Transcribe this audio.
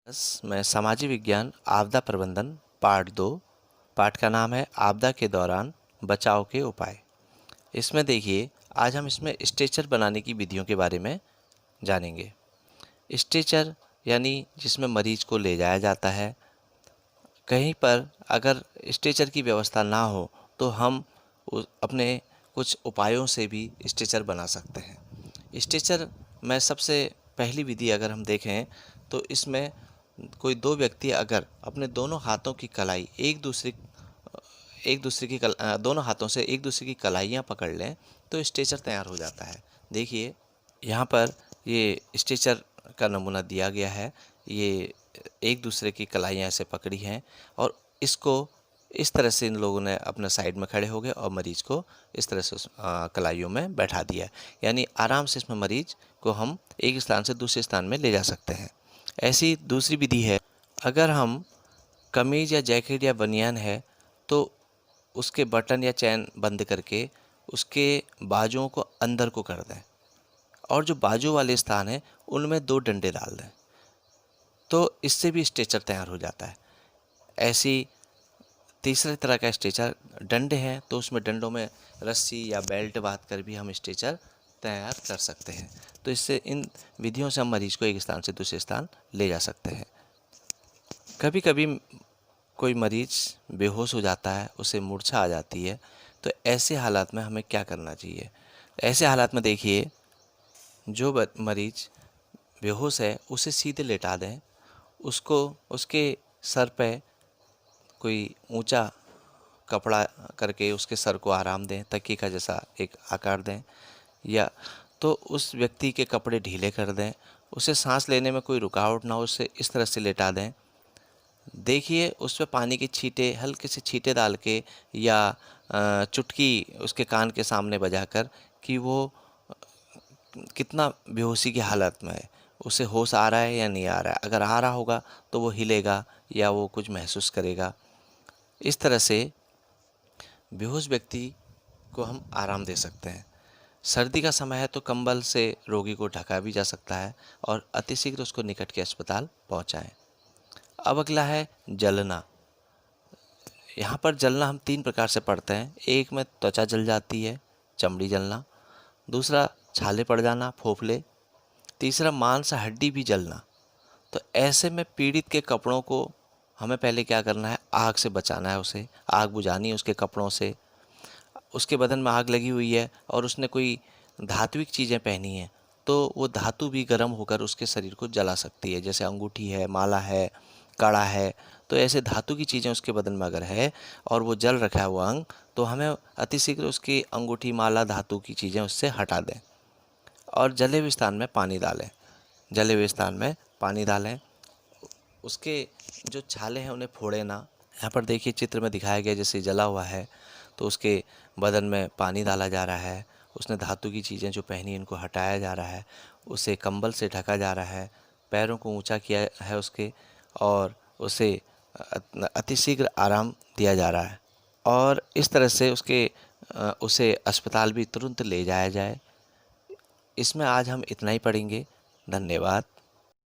मैं सामाजिक विज्ञान आपदा प्रबंधन पार्ट 2। पाठ का नाम है आपदा के दौरान बचाव के उपाय। इसमें देखिए, आज हम इसमें स्ट्रेचर बनाने की विधियों के बारे में जानेंगे। स्ट्रेचर यानी जिसमें मरीज को ले जाया जाता है। कहीं पर अगर स्ट्रेचर की व्यवस्था ना हो तो हम अपने कुछ उपायों से भी स्ट्रेचर बना सकते हैं। स्ट्रेचर में सबसे पहली विधि अगर हम देखें तो इसमें कोई दो व्यक्ति अगर अपने दोनों हाथों की कलाई दोनों हाथों से एक दूसरे की कलाइयाँ पकड़ लें तो स्ट्रेचर तैयार हो जाता है। देखिए, यहाँ पर ये स्ट्रेचर का नमूना दिया गया है। ये एक दूसरे की कलाइयाँ ऐसे पकड़ी हैं और इसको इस तरह से इन लोगों ने अपने साइड में खड़े हो गए और मरीज को इस तरह से कलाइयों में बैठा दिया। यानी आराम से इसमें मरीज को हम एक स्थान से दूसरे स्थान में ले जा सकते हैं। ऐसी दूसरी विधि है, अगर हम कमीज या जैकेट या बनियान है तो उसके बटन या चैन बंद करके उसके बाजुओं को अंदर को कर दें और जो बाजू वाले स्थान है उनमें 2 डंडे डाल दें, तो इससे भी स्ट्रेचर तैयार हो जाता है। ऐसी तीसरे तरह का स्ट्रेचर डंडे हैं तो उसमें डंडों में रस्सी या बेल्ट बांध कर भी हम स्ट्रेचर तैयार कर सकते हैं। तो इससे इन विधियों से हम मरीज को एक स्थान से दूसरे स्थान ले जा सकते हैं। कभी कभी कोई मरीज बेहोश हो जाता है, उसे मूर्छा आ जाती है, तो ऐसे हालात में हमें क्या करना चाहिए? ऐसे हालात में देखिए, जो मरीज बेहोश है उसे सीधे लेटा दें, उसको उसके सर पे कोई ऊंचा कपड़ा करके उसके सर को आराम दें, तकिए का जैसा एक आकार दें, या तो उस व्यक्ति के कपड़े ढीले कर दें, उसे सांस लेने में कोई रुकावट ना हो, उसे इस तरह से लेटा दें। देखिए, उस पे पानी की छींटे, हल्के से छींटे डाल के या चुटकी उसके कान के सामने बजाकर कि वो कितना बेहोशी की हालत में है, उसे होश आ रहा है या नहीं आ रहा है। अगर आ रहा होगा तो वो हिलेगा या वो कुछ महसूस करेगा। इस तरह से बेहोश व्यक्ति को हम आराम दे सकते हैं। सर्दी का समय है तो कंबल से रोगी को ढका भी जा सकता है और अतिशीघ्र उसको निकट के अस्पताल पहुंचाएं। अब अगला है जलना। यहाँ पर जलना हम 3 प्रकार से पढ़ते हैं। एक में त्वचा जल जाती है, चमड़ी जलना। दूसरा छाले पड़ जाना, फोफले। तीसरा मांस हड्डी भी जलना। तो ऐसे में पीड़ित के कपड़ों को हमें पहले क्या करना है, आग से बचाना है, उसे आग बुझानी है उसके कपड़ों से। उसके बदन में आग लगी हुई है और उसने कोई धात्विक चीज़ें पहनी हैं तो वो धातु भी गर्म होकर उसके शरीर को जला सकती है, जैसे अंगूठी है, माला है, कड़ा है। तो ऐसे धातु की चीज़ें उसके बदन में अगर है और वो जल रखा है वो अंग, तो हमें अतिशीघ्र उसकी अंगूठी, माला, धातु की चीज़ें उससे हटा दें और जले हुए स्थान में पानी डालें। जले हुए स्थान में पानी डालें। उसके जो छाले हैं उन्हें फोड़े ना। यहाँ पर देखिए, चित्र में दिखाया गया जैसे जला हुआ है तो उसके बदन में पानी डाला जा रहा है, उसने धातु की चीज़ें जो पहनी इनको हटाया जा रहा है, उसे कंबल से ढका जा रहा है, पैरों को ऊंचा किया है उसके, और उसे अतिशीघ्र आराम दिया जा रहा है और इस तरह से उसे अस्पताल भी तुरंत ले जाया जाए। इसमें आज हम इतना ही पढ़ेंगे। धन्यवाद।